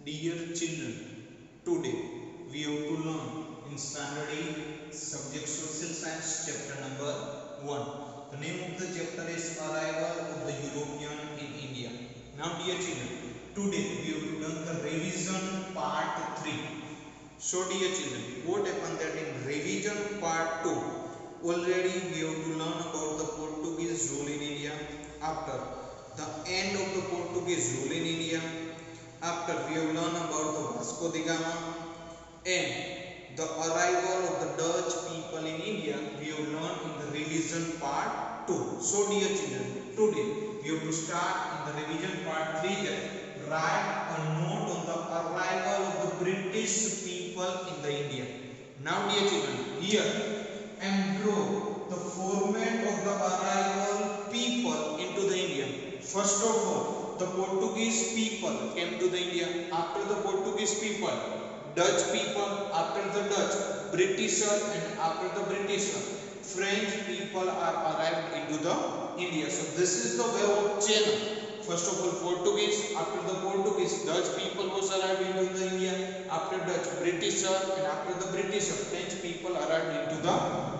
Dear children, today we have to learn in Standard 8 Subject Social Science chapter number 1. The name of the chapter is Arrival of the European in India. Now dear children, today we have to learn the revision part 3. So dear children, what happened that in revision part 2, already we have to learn about the Portuguese rule in India. After the end of the Portuguese rule in India, after we have learned about the Vasco da Gama and the arrival of the Dutch people in India, we have learned in the revision part 2. So dear children, today we have to start in the revision part 3 that write a note on the arrival of the British people in the India. Now dear children, here and draw the format of the arrival people into the India. First of all, the Portuguese people came to the India. After the Portuguese people, Dutch people. After the Dutch, Britisher, and after the Britisher, French people are arrived into the India. So this is the way of chain. First of all, Portuguese. After the Portuguese, Dutch people was arrived into the India. After Dutch, Britisher, and after the Britisher, French people arrived into the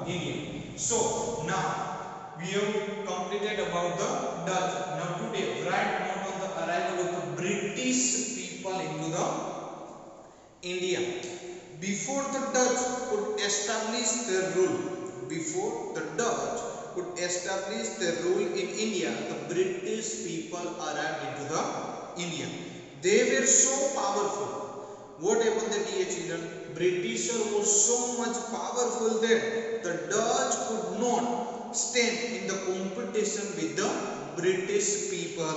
India. So now we have completed about the Dutch. Now today, write note on the arrival of the British people into the India. Before the Dutch could establish their rule, in India, the British people arrived into the India. They were so powerful. What happened there, dear children? Britisher was so much powerful that the Dutch could not stand in the competition with the British people.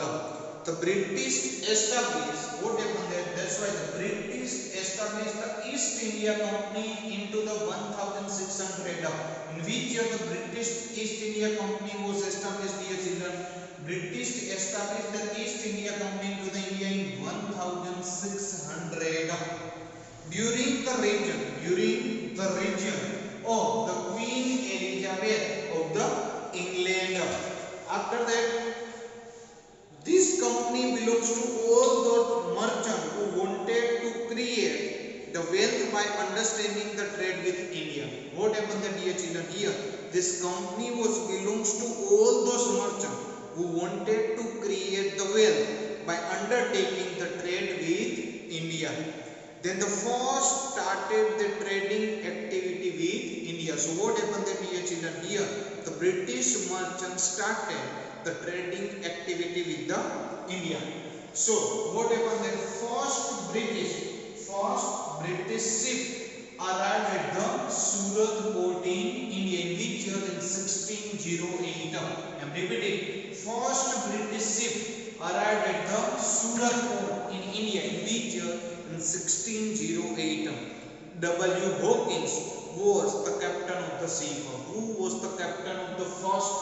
The British established, what happened there? That's why the British established the East India Company into the 1600. In which year the British East India Company was established, dear children? British established the East India Company into the India in 1600. During the region of the Queen Elizabeth of the England. After that, this company belongs to all those merchants who wanted to create the wealth by understanding the trade with India. What happened there, dear children? Here, this company belongs to all those merchants who wanted to create the wealth by undertaking the trade with India. Then the first started the trading activity with India. So what happened there, dear children? Here, the British merchants started the trading activity with the India. So what happened there? First British ship arrived at the Surat port in India in which year? In 1608. I am repeating. First British ship arrived at the Surat port in India in which year? In 1608. W. Hawkins was the captain of the ship. Who was the captain of the first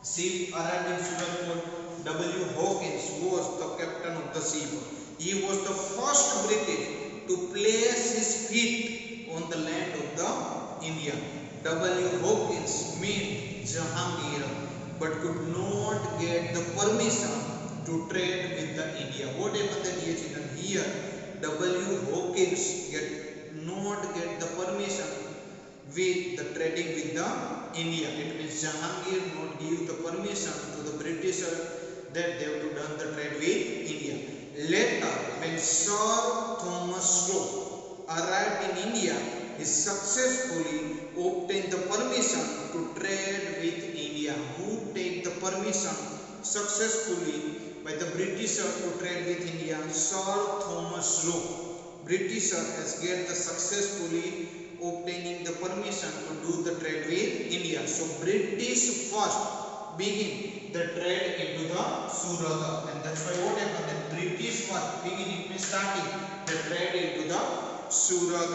ship arrived in Surat port? W. Hawkins was the captain of the ship. He was the first British to place his feet on the land of the India. W. Hawkins met Jahangir but could not get the permission to trade with the India. What happened there, dear children? Here, W. Hawkins not get the permission with the trading with the India. It means Jahangir not give the permission to the Britisher that they have to done the trade with India. Later, when Sir Thomas Roe arrived in India, he successfully obtained the permission to trade with India. Who take the permission successfully by the Britisher to trade with India? Sir Thomas Roe. Britisher has get the successfully obtaining the permission to do the trade with India. So British first begin the trade into the Surat, and that's why what happened? The British first begin starting the trade into the Surat.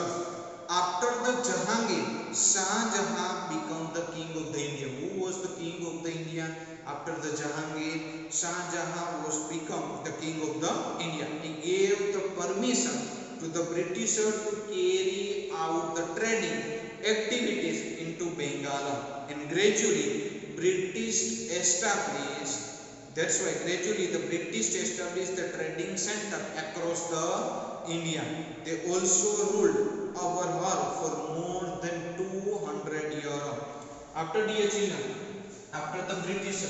After the Jahangir, Shah Jahan became the king of the India. Who was the king of the India? After the Jahangir, Shah Jahan was become the king of the India. He gave the permission to the Britisher to carry out the trading activities into Bengal, and gradually British established That's why gradually the British established the trading center across the India. They also ruled over her for more than 200 years. After the children, after the British,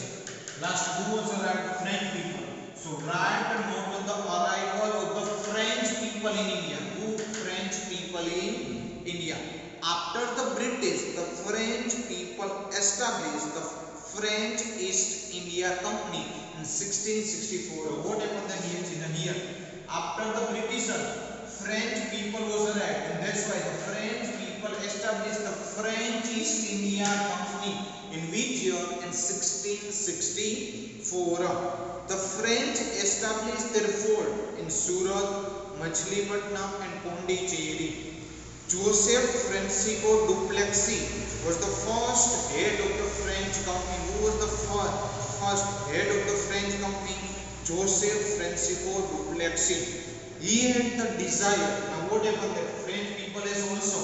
last who was arrived? French people. So right note on the arrival of the French people in India. Who? French people in India. After the British, the French people established the French East India Company in 1664. What happened then here? After the British, French people was arrived, and that's why the French people established the French East India Company in which year? In 1664. The French established their fort in Surat, Machilipatnam and Pondicherry. Joseph Francisco Duplessis was the first head of the French company. Who was the first head of the French company? Joseph Francisco Duplessis. He had the desire. Now what happened? The French people has also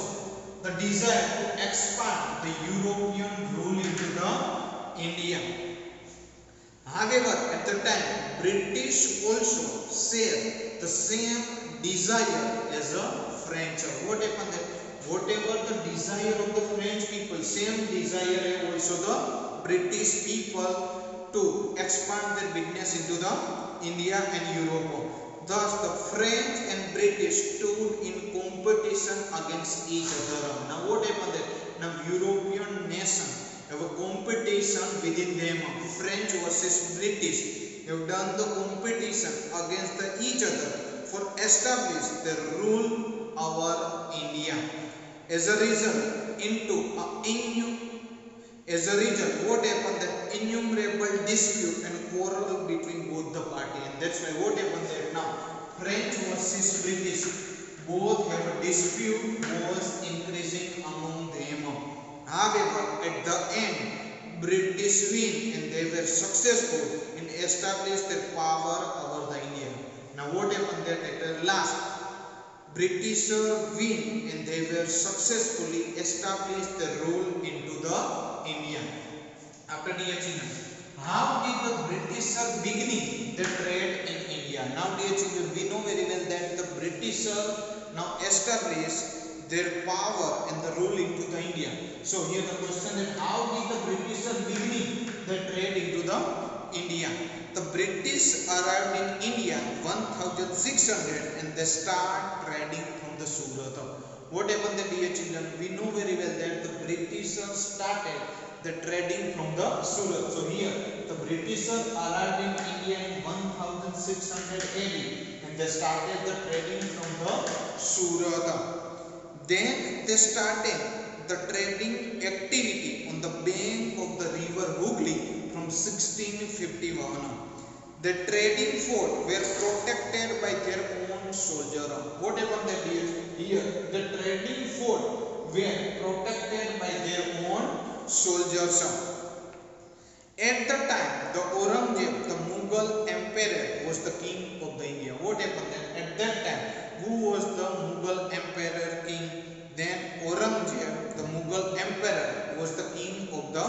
the desire to expand the European rule into the India. However, at the time, British also share the same desire as a French. What happened? That whatever the desire of the French people, same desire also the British people to expand their business into the India and Europe. Thus, the French and British stood in competition against each other. Now, what happened? That now European nation have a competition within them. French versus British have done the competition against each other for establish their rule over India. As a result, what happened? That innumerable dispute and quarrel between both the party, and that's why what happened there now? French versus British, both have a dispute was increasing among them. However, at the end, British win and they were successful in establish their power over the India. Now what happened there? At the last, British win and they were successfully established their rule into the India. After the achievement, how did the British beginning the trade in India? Now dear children, we know very well that the British now established their power and the rule into the India. So here the question is, how did the British beginning the trade into the India? The British arrived in India 1600 and they start trading from the Surat. What happened then dear children? We know very well that the British started the trading from the Surat. So here the British arrived in India in 1600 AD and they started the trading from the Surat. Then they started the trading activity on the bank of the river Hooghly from 1651. The trading fort were protected by their own soldiers. What happened that here? The trading fort were protected by their own soldiers. At the time, the Aurangzeb, the Mughal emperor, was the king of the India. What happened then? At that time, who was the Mughal emperor king? Then Aurangzeb, the Mughal emperor, was the king of the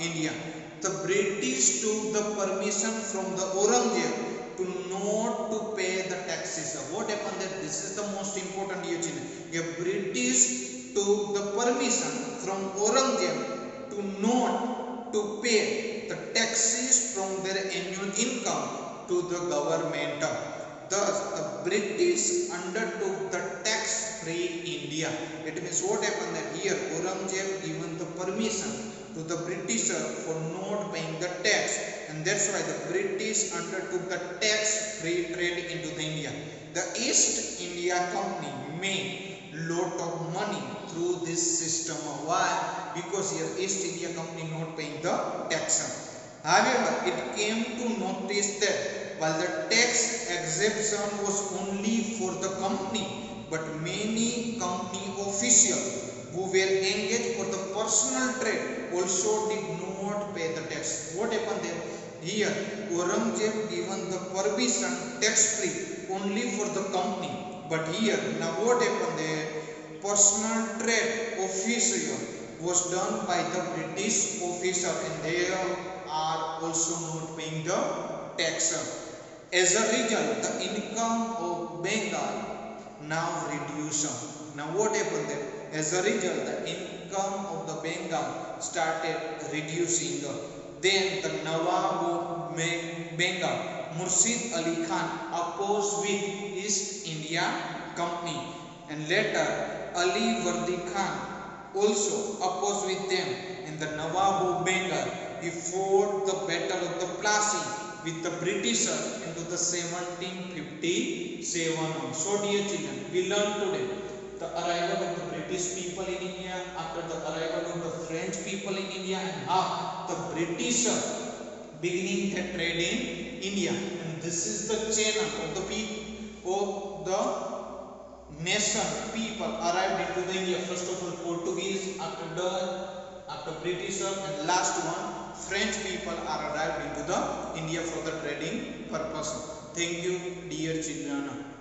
India. The British took the permission from the Aurangzeb to not to pay the taxes. What happened that? This is the most important issue. The British took the permission from Aurangzeb to not to pay the taxes from their annual income to the government. Thus, the British undertook the tax-free India. It means what happened that here Aurangzeb given the permission to the British for not paying the tax, and that's why the British undertook the tax-free trade into the India. The East India Company made lot of money through this system. Why? Because here East India Company not paying the tax. However, it came to notice that while the tax exemption was only for the company, but many company officials who were engaged for the personal trade also did not pay the tax. What happened there? Here Aurangzeb given the permission tax free only for the company, but here now what happened there? Personal trade official was done by the British officer and they are also not paying the tax. As a result, the income of Bengal now reduced. Now what happened there? As a result, the income of the Bengal started reducing. Then the Nawab of Bengal, Murshid Ali Khan, opposed with East India Company, and later Ali Vardi Khan also opposed with them. And the Nawab of Bengal, he fought the Battle of the Plassey with the Britishers into the 1757. So dear children, we learned today the arrival of the British people in India, after the arrival of the French people in India, and how the British beginning their trade in India. And this is the channel of the people of the nation people arrived into the India. First of all Portuguese, after Dutch, after British, and last one French people are arrived into the India for the trading purpose. Thank you dear children.